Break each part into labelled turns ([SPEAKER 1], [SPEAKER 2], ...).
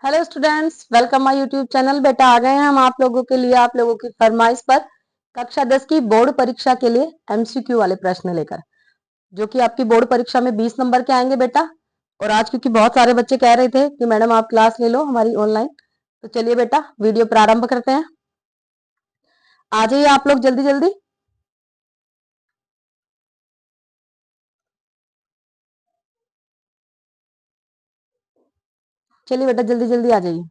[SPEAKER 1] Hello students, welcome my YouTube channel. बेटा आ गए हैं हम आप लोगों के लिए, आप लोगों की फरमाइश पर कक्षा 10 की बोर्ड परीक्षा के लिए एमसीक्यू वाले प्रश्न लेकर, जो कि आपकी बोर्ड परीक्षा में 20 नंबर के आएंगे बेटा। और आज क्योंकि बहुत सारे बच्चे कह रहे थे कि मैडम आप क्लास ले लो हमारी ऑनलाइन, तो चलिए बेटा वीडियो प्रारंभ करते हैं। आ जाइए आप लोग जल्दी जल्दी। चलिए बेटा जल्दी जल्दी आ जाइए।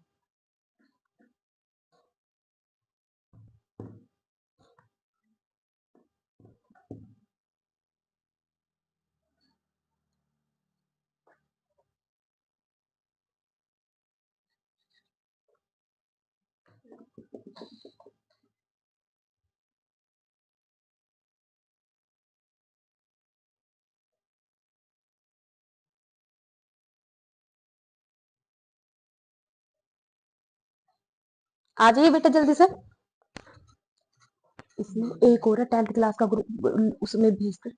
[SPEAKER 1] आ जाइए बेटा जल्दी से। इसमें एक और है 10th क्लास का ग्रुप, उसमें भेज दे।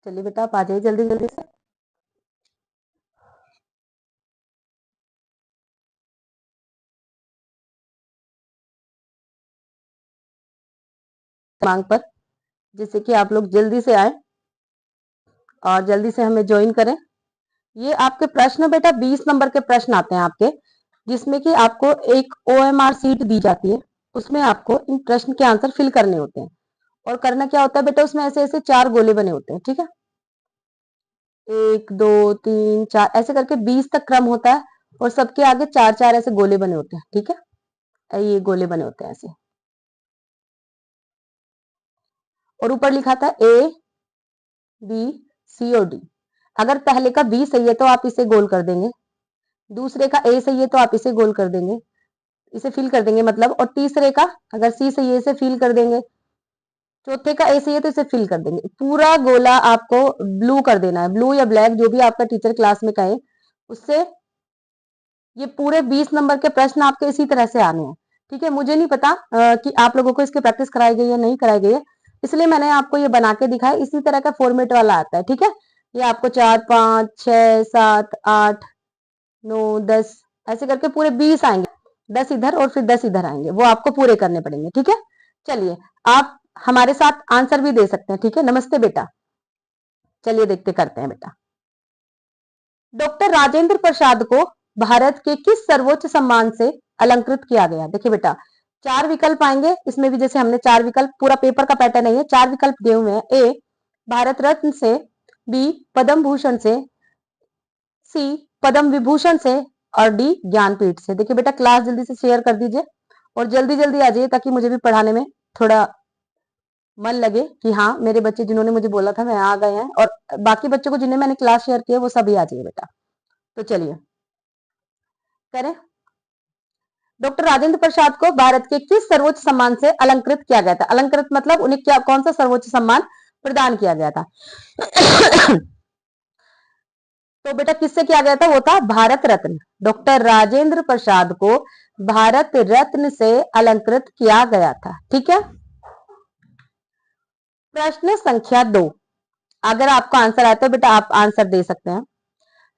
[SPEAKER 1] चलिए बेटा आप आ जाइए जल्दी जल्दी से। मांग पर, जिससे कि आप लोग जल्दी से आए और जल्दी से हमें ज्वाइन करें। ये आपके प्रश्न बेटा 20 नंबर के प्रश्न आते हैं आपके, जिसमें कि आपको एक ओएमआर सीट दी जाती है। उसमें आपको इन प्रश्न के आंसर फिल करने होते हैं। और करना क्या होता है बेटा, उसमें ऐसे ऐसे 4 गोले बने होते हैं, ठीक है। 1 2 3 4 ऐसे करके 20 तक क्रम होता है। और सबके आगे 4 4 ऐसे गोले बने होते हैं, ठीक है। ये गोले बने होते हैं ऐसे। और ऊपर लिखा था ए बी सी और डी। अगर पहले का बी सही है तो आप इसे गोल कर देंगे, दूसरे का ए सही है तो आप इसे गोल कर देंगे, इसे फिल कर देंगे मतलब। और तीसरे का अगर सी सही है इसे फिल कर देंगे, चौथे का ए सही है तो इसे फिल कर देंगे। पूरा गोला आपको ब्लू कर देना है, ब्लू या ब्लैक जो भी आपका टीचर क्लास में कहे उससे। ये पूरे 20 नंबर के प्रश्न आपके इसी तरह से आने हैं, ठीक है। मुझे नहीं पता कि आप लोगों को इसकी प्रैक्टिस कराई गई है नहीं कराई गई है, इसलिए मैंने आपको ये बना के दिखाया। इसी तरह का फॉर्मेट वाला आता है, ठीक है। ये आपको 4 5 6 7 8 9 10 ऐसे करके पूरे 20 आएंगे। 10 इधर और फिर 10 इधर आएंगे, वो आपको पूरे करने पड़ेंगे, ठीक है। चलिए आप हमारे साथ आंसर भी दे सकते हैं, ठीक है। नमस्ते बेटा, चलिए देखते करते हैं बेटा। डॉक्टर राजेंद्र प्रसाद को भारत के किस सर्वोच्च सम्मान से अलंकृत किया गया? देखिए बेटा, चार विकल्प आएंगे, इसमें भी जैसे हमने चार विकल्प, पूरा पेपर का पैटर्न नहीं है, चार विकल्प दिए हुए हैं। ए भारत रत्न से, बी पद्म भूषण से, सी पद्म विभूषण से और डी ज्ञानपीठ से। देखिए बेटा क्लास जल्दी से शेयर कर दीजिए और जल्दी जल्दी आ जाइए ताकि मुझे भी पढ़ाने में थोड़ा मन लगे कि हाँ मेरे बच्चे जिन्होंने मुझे बोला था मैं आ गए हैं, और बाकी बच्चों को जिन्हें मैंने क्लास शेयर किया वो सभी आ जाइए बेटा। तो चलिए करें। डॉक्टर राजेंद्र प्रसाद को भारत के किस सर्वोच्च सम्मान से अलंकृत किया गया था? अलंकृत मतलब उन्हें क्या, कौन सा सर्वोच्च सम्मान प्रदान किया गया था? तो बेटा किससे किया गया था? वो था भारत रत्न। डॉक्टर राजेंद्र प्रसाद को भारत रत्न से अलंकृत किया गया था। ठीक है। प्रश्न संख्या 2, अगर आपको आंसर आता है बेटा आप आंसर दे सकते हैं।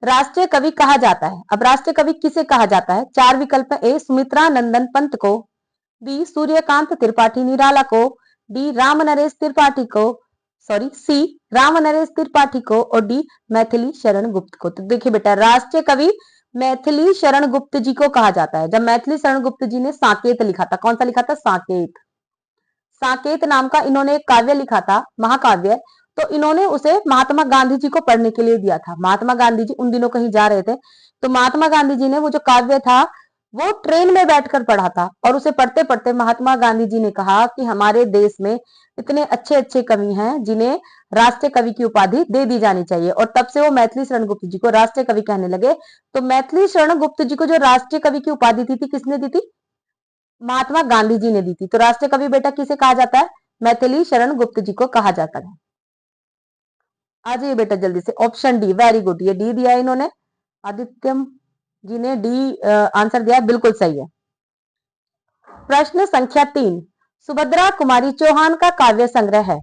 [SPEAKER 1] राष्ट्रीय कवि कहा जाता है, अब राष्ट्रीय कवि किसे कहा जाता है? चार विकल्प है। ए सुमित्रा नंदन पंत को, बी सूर्यकांत त्रिपाठी निराला को, डी राम नरेश त्रिपाठी को, सॉरी सी राम नरेश त्रिपाठी को और डी मैथिली शरण गुप्त को। तो देखिए बेटा राष्ट्रीय कवि मैथिली शरण गुप्त जी को कहा जाता है। जब मैथिली शरण गुप्त जी ने साकेत लिखा था, कौन सा लिखा था? साकेत। साकेत नाम का इन्होंने एक काव्य लिखा था, महाकाव्य। तो इन्होंने उसे महात्मा गांधी जी को पढ़ने के लिए दिया था। महात्मा गांधी जी उन दिनों कहीं जा रहे थे, तो महात्मा गांधी जी ने वो जो काव्य था वो ट्रेन में बैठकर पढ़ा था, और उसे पढ़ते पढ़ते महात्मा गांधी जी ने कहा कि हमारे देश में इतने अच्छे अच्छे कवि हैं जिन्हें राष्ट्रीय कवि की उपाधि दे दी जानी चाहिए, और तब से वो मैथिली शरण गुप्त जी को राष्ट्रीय कवि कहने लगे। तो मैथिली शरण गुप्त जी को जो राष्ट्रीय कवि की उपाधि दी थी किसने दी थी? महात्मा गांधी जी ने दी थी। तो राष्ट्रीय कवि बेटा किसे कहा जाता है? मैथिली शरण गुप्त जी को कहा जाता है। आ जाइए बेटा जल्दी से, ऑप्शन डी, वेरी गुड, ये डी दिया है इन्होंने, आदित्यम जी ने डी आंसर दिया, बिल्कुल सही है। प्रश्न संख्या 3, सुभद्रा कुमारी चौहान का काव्य संग्रह है।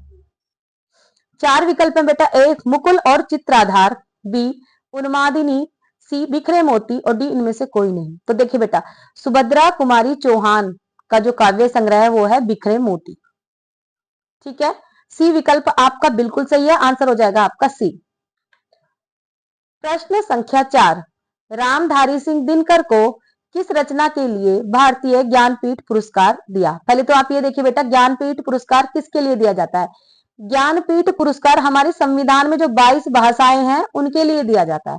[SPEAKER 1] चार विकल्प है बेटा। ए मुकुल और चित्राधार, बी उन्मादिनी, सी बिखरे मोती और डी इनमें से कोई नहीं। तो देखिए बेटा सुभद्रा कुमारी चौहान का जो काव्य संग्रह है वो है बिखरे मोती। ठीक है, सी विकल्प आपका बिल्कुल सही है, आंसर हो जाएगा आपका सी। प्रश्न संख्या 4, रामधारी सिंह दिनकर को किस रचना के लिए भारतीय ज्ञानपीठ पुरस्कार दिया? पहले तो आप ये देखिए बेटा ज्ञानपीठ पुरस्कार किसके लिए दिया जाता है? ज्ञानपीठ पुरस्कार हमारे संविधान में जो 22 भाषाएं हैं उनके लिए दिया जाता है।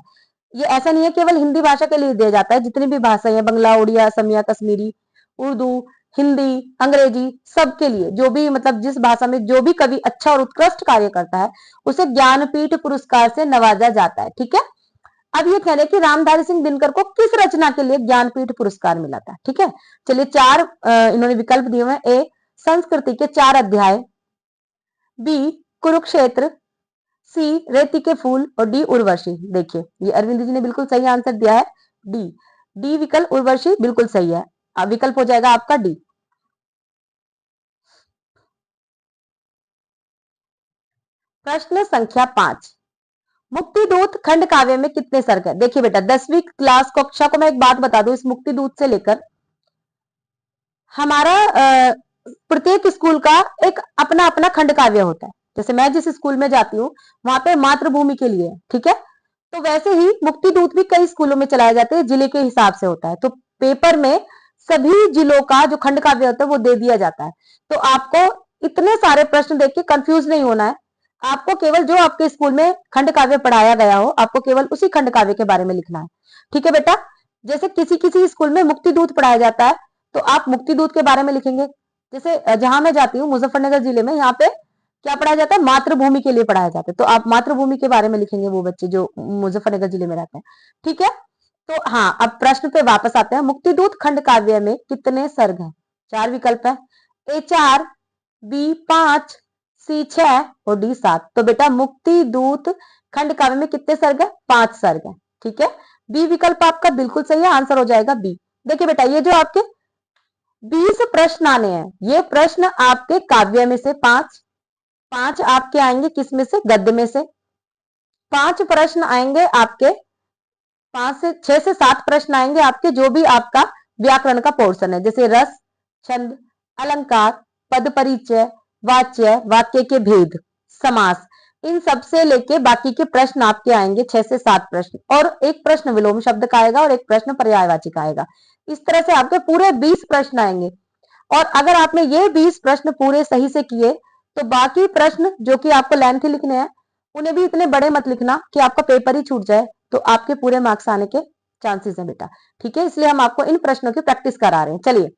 [SPEAKER 1] ये ऐसा नहीं है केवल हिंदी भाषा के लिए दिया जाता है, जितनी भी भाषाएं हैं बंगला, उड़िया, असमिया, कश्मीरी, उर्दू, हिंदी, अंग्रेजी, सबके लिए जो भी मतलब जिस भाषा में जो भी कवि अच्छा और उत्कृष्ट कार्य करता है उसे ज्ञानपीठ पुरस्कार से नवाजा जाता है। ठीक है। अब ये कह रहे कि रामधारी सिंह दिनकर को किस रचना के लिए ज्ञानपीठ पुरस्कार मिला था? ठीक है, चलिए चार इन्होंने विकल्प दिए हुए हैं। ए संस्कृति के 4 अध्याय, बी कुरुक्षेत्र, सी रेती के फूल और डी उर्वशी। देखिए ये अरविंद जी ने बिल्कुल सही आंसर दिया है, डी। डी विकल्प उर्वशी बिल्कुल सही है, विकल्प हो जाएगा आपका डी। प्रश्न संख्या 5, मुक्तिदूत खंड काव्य में कितने सर्ग है? देखिए बेटा 10वीं क्लास कक्षा को मैं एक बात बता दूं, इस मुक्तिदूत से लेकर हमारा प्रत्येक स्कूल का एक अपना अपना खंड काव्य होता है। जैसे मैं जिस स्कूल में जाती हूँ वहां पे मातृभूमि के लिए, ठीक है, तो वैसे ही मुक्तिदूत भी कई स्कूलों में चलाए जाते हैं, जिले के हिसाब से होता है। तो पेपर में सभी जिलों का जो खंड काव्य होता है वो दे दिया जाता है। तो आपको इतने सारे प्रश्न देख के कंफ्यूज नहीं होना है, आपको केवल जो आपके स्कूल में खंड काव्य पढ़ाया गया हो आपको केवल उसी खंड काव्य के बारे में लिखना है। ठीक है बेटा, जैसे किसी किसी स्कूल में मुक्तिदूत पढ़ाया जाता है तो आप मुक्तिदूत के बारे में लिखेंगे। जैसे जहां मैं जाती हूँ मुजफ्फरनगर जिले में, यहाँ पे क्या पढ़ाया जाता है? मातृभूमि के लिए पढ़ाया जाता है, तो आप मातृभूमि के बारे में लिखेंगे वो बच्चे जो मुजफ्फरनगर जिले में रहते हैं। ठीक है, तो हाँ अब प्रश्न पे वापस आते हैं। मुक्तिदूत खंड काव्य में कितने सर्ग हैं? चार विकल्प है। ए 4, बी 5, सी 6 और डी 7। तो बेटा मुक्तिदूत खंड काव्य में कितने सर्ग है? 5 सर्ग है। ठीक है, बी विकल्प आपका बिल्कुल सही है, आंसर हो जाएगा बी। देखिए बेटा ये जो आपके 20 प्रश्न आने हैं, ये प्रश्न आपके काव्य में से 5 आपके आएंगे किस में से? गद्य में से। 5 प्रश्न आएंगे आपके, 6 से 7 प्रश्न आएंगे आपके जो भी आपका व्याकरण का पोर्शन है, जैसे रस, छंद, अलंकार, पद परिचय, वाच्य, वाक्य के भेद, समास, इन सब से लेके बाकी के प्रश्न आपके आएंगे 6 से 7 प्रश्न, और एक प्रश्न विलोम शब्द का आएगा और एक प्रश्न पर्यायवाची का आएगा। इस तरह से आपके पूरे 20 प्रश्न आएंगे। और अगर आपने ये 20 प्रश्न पूरे सही से किए तो बाकी प्रश्न जो कि आपको लेंथी लिखने हैं उन्हें भी इतने बड़े मत लिखना कि आपका पेपर ही छूट जाए, तो आपके पूरे मार्क्स आने के चांसेस हैं बेटा। ठीक है, इसलिए हम आपको इन प्रश्नों की प्रैक्टिस करा रहे हैं। चलिए,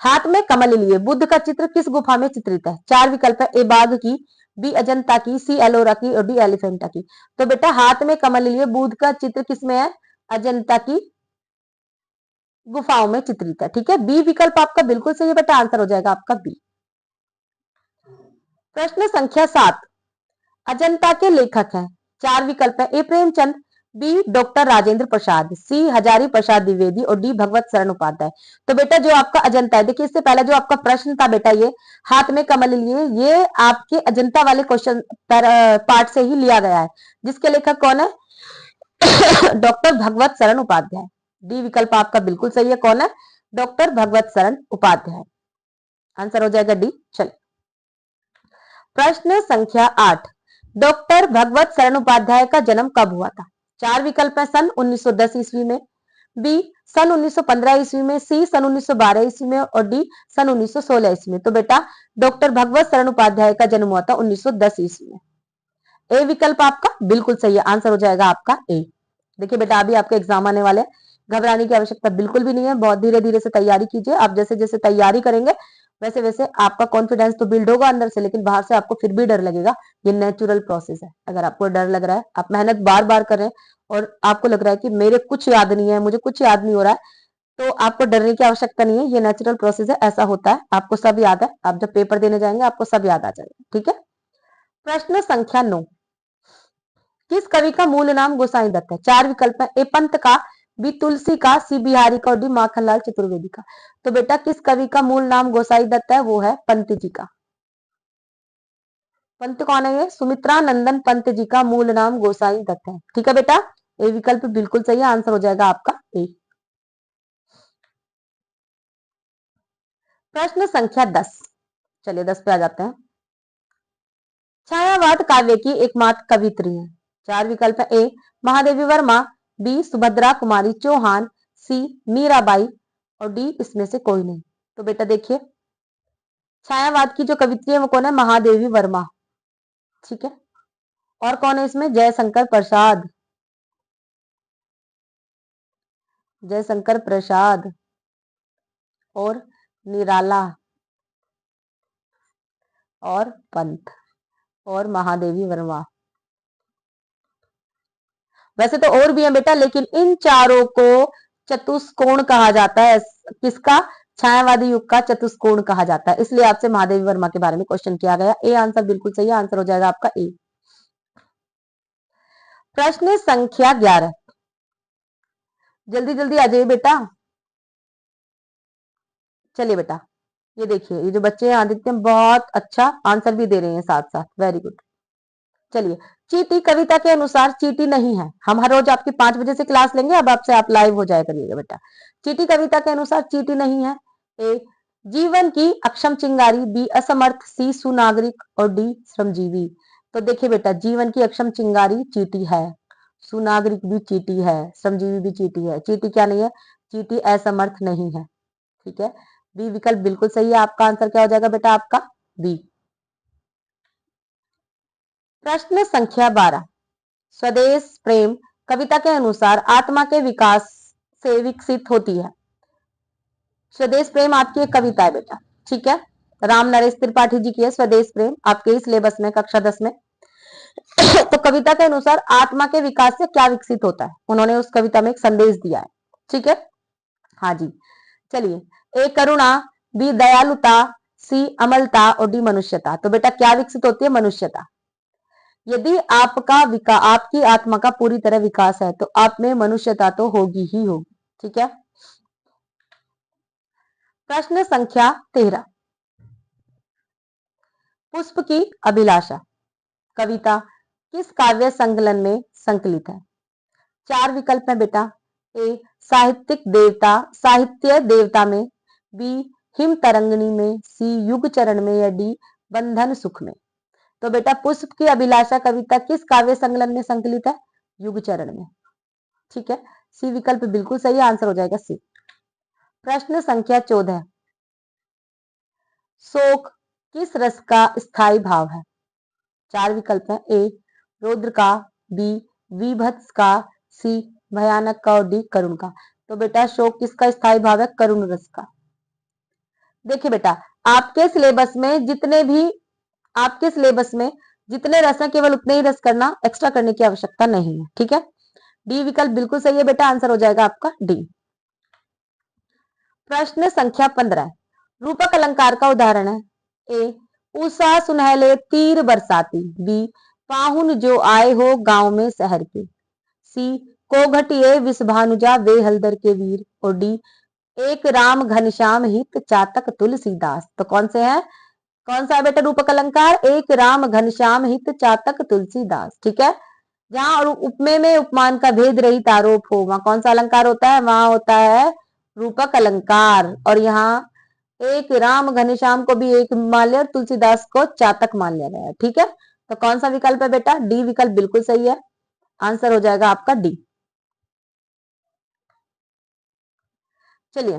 [SPEAKER 1] हाथ में कमल लिए बुद्ध का चित्र किस गुफा में चित्रित है? 4 विकल्प है। ए बाघ की, बी अजंता की, सी एलोरा की और डी एलिफेंटा की। तो बेटा हाथ में कमल लिए बुद्ध का चित्र किसमें है? अजंता की गुफाओं में चित्रित है। ठीक है, बी विकल्प आपका बिल्कुल सही है बेटा, आंसर हो जाएगा आपका बी। प्रश्न संख्या 7, अजंता के लेखक हैं? 4 विकल्प है। ए प्रेमचंद, बी डॉक्टर राजेंद्र प्रसाद, सी हजारी प्रसाद द्विवेदी और डी भगवत शरण उपाध्याय। तो बेटा जो आपका अजंता है, देखिए इससे पहले जो आपका प्रश्न था बेटा, ये हाथ में कमल लिए, ये आपके अजंता वाले क्वेश्चन पार्ट से ही लिया गया है, जिसके लेखक कौन है? डॉक्टर भगवत शरण उपाध्याय। डी विकल्प आपका बिल्कुल सही है, कौन है? डॉक्टर भगवत शरण उपाध्याय, आंसर हो जाएगा डी। चलिए, प्रश्न संख्या 8, डॉक्टर भगवत शरण उपाध्याय का जन्म कब हुआ था? 4 विकल्प है। सन 1910 ईस्वी में, बी सन 1915 ईस्वी में, सी सन 1912 ईस्वी में और डी सन 1916 ईस्वी में। तो बेटा डॉक्टर भगवत शरण उपाध्याय का जन्म हुआ था 1910 ईस्वी में। ए विकल्प आपका बिल्कुल सही है, आंसर हो जाएगा आपका ए। देखिए बेटा अभी आपके एग्जाम आने वाले हैं, घबराने की आवश्यकता बिल्कुल भी नहीं है, बहुत धीरे धीरे से तैयारी कीजिए। आप जैसे जैसे तैयारी करेंगे वैसे वैसे आपका कॉन्फिडेंस तो बिल्ड होगा अंदर से, लेकिन बाहर से आपको फिर भी डर लगेगा। ये नेचुरल प्रोसेस है। अगर आपको डर लग रहा है, आप मेहनत बार बार कर रहे हैं और आपको लग रहा है कि मेरे कुछ याद नहीं है, मुझे कुछ याद नहीं हो रहा है, तो आपको डरने की आवश्यकता नहीं है। ये नेचुरल प्रोसेस है, ऐसा होता है, आपको सब याद है। आप जब पेपर देने जाएंगे आपको सब याद आ जाएगा। ठीक है, प्रश्न संख्या 9, किस कवि का मूल नाम गोसाई दत्त है? 4 विकल्प है। ए पंत का, बी तुलसी का, सी बिहारी का और डी माखनलाल चतुर्वेदी का। तो बेटा किस कवि का मूल नाम गोसाई दत्त है? वो है पंत जी का। पंत कौन है? ये सुमित्रा नंदन पंत जी का मूल नाम गोसाई दत्त है। ठीक है बेटा, ए विकल्प बिल्कुल सही है, आंसर हो जाएगा आपका ए। प्रश्न संख्या 10, चलिए 10 पे आ जाते हैं। छायावाद काव्य की एकमात्र कवित्री है? 4 विकल्प है। ए महादेवी वर्मा, बी सुभद्रा कुमारी चौहान, सी मीराबाई और डी इसमें से कोई नहीं। तो बेटा देखिए छायावाद की जो कवित्री है वो कौन है? महादेवी वर्मा। ठीक है, और कौन है इसमें? जयशंकर प्रसाद, जयशंकर प्रसाद और निराला और पंत और महादेवी वर्मा। वैसे तो और भी है बेटा, लेकिन इन चारों को चतुष्कोण कहा जाता है। किसका? छायावादी युग का चतुष्कोण कहा जाता है, इसलिए आपसे महादेवी वर्मा के बारे में क्वेश्चन किया गया। ए आंसर बिल्कुल सही है, आंसर हो जाएगा आपका ए। प्रश्न संख्या 11, जल्दी जल्दी आ जाइए बेटा। चलिए बेटा, ये देखिए ये जो बच्चे हैं आदित्य बहुत अच्छा आंसर भी दे रहे हैं साथ साथ, वेरी गुड। चलिए, चींटी कविता के अनुसार चींटी नहीं है। हम हर रोज आपकी 5 बजे से क्लास लेंगे, अब आपसे आप लाइव हो जाया करिएगा बेटा। चींटी कविता के अनुसार चींटी नहीं है। ए जीवन की अक्षम चिंगारी, बी असमर्थ, सी सुनागरिक और डी श्रमजीवी। तो देखिए बेटा जीवन की अक्षम चिंगारी चींटी है, सुनागरिक भी चींटी है, श्रमजीवी भी चींटी है। चींटी क्या नहीं है? चींटी असमर्थ नहीं है। ठीक है, बी विकल्प बिल्कुल सही है। आपका आंसर क्या हो जाएगा बेटा? आपका बी। प्रश्न संख्या 12, स्वदेश प्रेम कविता के अनुसार आत्मा के विकास से विकसित होती है। स्वदेश प्रेम आपकी एक कविता है बेटा। ठीक है, राम नरेश त्रिपाठी जी की है स्वदेश प्रेम, आपके ही सिलेबस में कक्षा 10 में। तो कविता के अनुसार आत्मा के विकास से क्या विकसित होता है? उन्होंने उस कविता में एक संदेश दिया है। ठीक है, हाँ जी। चलिए, ए करुणा, बी दयालुता, सी अमलता और डी मनुष्यता। तो बेटा क्या विकसित होती है? मनुष्यता। यदि आपकी आत्मा का पूरी तरह विकास है तो आप में मनुष्यता तो होगी ही होगी। ठीक है, प्रश्न संख्या 13, पुष्प की अभिलाषा कविता किस काव्य संकलन में संकलित है? 4 विकल्प है बेटा। ए साहित्य देवता में, बी हिम तरंगिणी में, सी युग चरण में या डी बंधन सुख में। तो बेटा पुष्प की अभिलाषा कविता किस काव्य संकलन में संकलित है? युग चरण में। ठीक है, सी विकल्प बिल्कुल सही, आंसर हो जाएगा सी। प्रश्न संख्या 14, शोक किस रस का स्थायी भाव है? 4 विकल्प हैं। ए रौद्र का, बी वीभत्स का, सी भयानक का और डी करुण का। तो बेटा शोक किसका स्थायी भाव है? करुण रस का। देखिए बेटा, आपके सिलेबस में जितने रस हैं केवल उतने ही रस करना, एक्स्ट्रा करने की आवश्यकता नहीं है। ठीक है, डी विकल्प बिल्कुल सही है बेटा, आंसर हो जाएगा आपका डी। प्रश्न संख्या 15 रूपक अलंकार का उदाहरण है। ए उषा सुनहले तीर बरसाती, बी पाहुन जो आए हो गांव में शहर के, सी को घटिए विषभानुजा वे हलदर के वीर और डी एक राम घनश्याम हित चातक तुलसीदास। तो कौन से हैं? कौन सा है बेटा रूपक अलंकार? एक राम घनश्याम हित चातक तुलसीदास। ठीक है, जहां और उपमेय में उपमान का भेद रहित आरोप हो वहां कौन सा अलंकार होता है? वहां होता है रूपक अलंकार। और यहाँ एक राम घनश्याम को भी एक मान लिया और तुलसीदास को चातक मान लिया गया है। ठीक है, तो कौन सा विकल्प है बेटा? डी विकल्प बिल्कुल सही है, आंसर हो जाएगा आपका डी। चलिए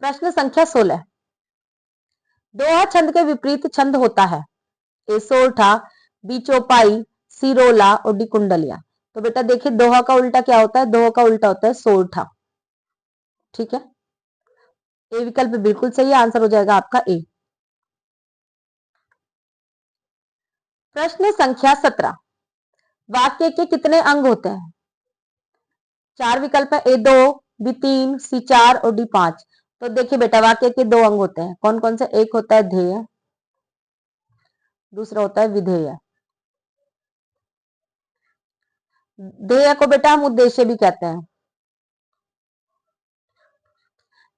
[SPEAKER 1] प्रश्न संख्या 16 दोहा छंद के विपरीत छंद होता है। ए सोरठा, बी चौपाई, सी रोला और डी कुंडलिया। तो बेटा देखिए दोहा का उल्टा क्या होता है? दोहा का उल्टा होता है सोरठा। ठीक है, ए विकल्प बिल्कुल सही है, आंसर हो जाएगा आपका ए। प्रश्न संख्या 17 वाक्य के कितने अंग होते हैं? 4 विकल्प है। ए 2, बी 3, सी 4 और डी 5। तो देखिए बेटा वाक्य के 2 अंग होते हैं, कौन कौन से? एक होता है ध्येय, दूसरा होता है विधेय। ध्येय को बेटा हम उद्देश्य भी कहते हैं।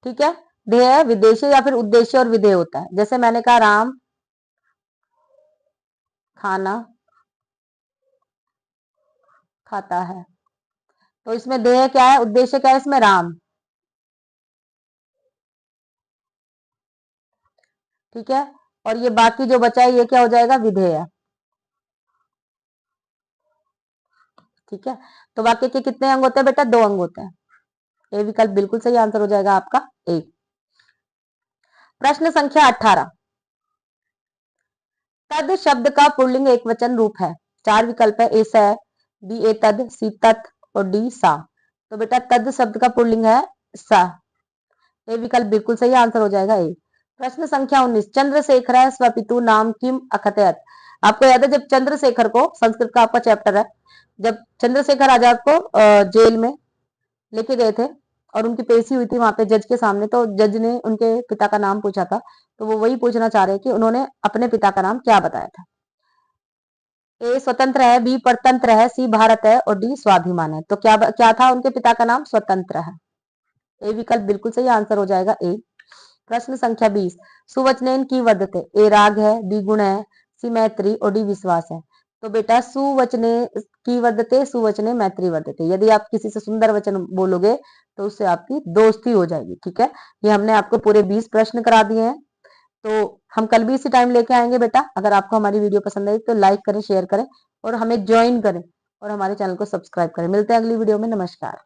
[SPEAKER 1] ठीक है, ध्येय विदेश्य या फिर उद्देश्य और विधेय होता है। जैसे मैंने कहा राम खाना खाता है, तो इसमें ध्येय क्या है? उद्देश्य क्या है इसमें? राम। ठीक है, और ये बाकी जो बचा है ये क्या हो जाएगा? विधेय। ठीक है, तो वाक्य के कितने अंग होते हैं बेटा? 2 अंग होते हैं। ए विकल्प बिल्कुल सही, आंसर हो जाएगा आपका ए। प्रश्न संख्या 18 तद शब्द का पुल्लिंग एक वचन रूप है। 4 विकल्प है। ए स, बी ए तद, सी तत् और डी सा। तो बेटा तद शब्द का पुल्लिंग है सा। ए विकल्प बिल्कुल सही, आंसर हो जाएगा ए। प्रश्न संख्या 19 चंद्रशेखर स्वपितु नाम किम अकथयत। आपको याद है जब चंद्रशेखर को, संस्कृत का आपका चैप्टर है, जब चंद्रशेखर आजाद को जेल में लेके गए थे और उनकी पेशी हुई थी वहां पे जज के सामने, तो जज ने उनके पिता का नाम पूछा था, तो वो वही पूछना चाह रहे हैं कि उन्होंने अपने पिता का नाम क्या बताया था। ए स्वतंत्र है, बी परतंत्र है, सी भारत है और डी स्वाभिमान है। तो क्या क्या था उनके पिता का नाम? स्वतंत्र है। ए विकल्प बिल्कुल सही, आंसर हो जाएगा ए। प्रश्न संख्या 20 सुवचनेन की वर्धते। ए राग है, बी गुण है, सी मैत्री और डी विश्वास है। तो बेटा सुवचने की वर्धते, सुवचने मैत्री वर्धते। यदि आप किसी से सुंदर वचन बोलोगे तो उससे आपकी दोस्ती हो जाएगी। ठीक है, ये हमने आपको पूरे 20 प्रश्न करा दिए हैं, तो हम कल भी इसी टाइम लेके आएंगे बेटा। अगर आपको हमारी वीडियो पसंद आई तो लाइक करें, शेयर करें और हमें ज्वाइन करें और हमारे चैनल को सब्सक्राइब करें। मिलते हैं अगली वीडियो में, नमस्कार।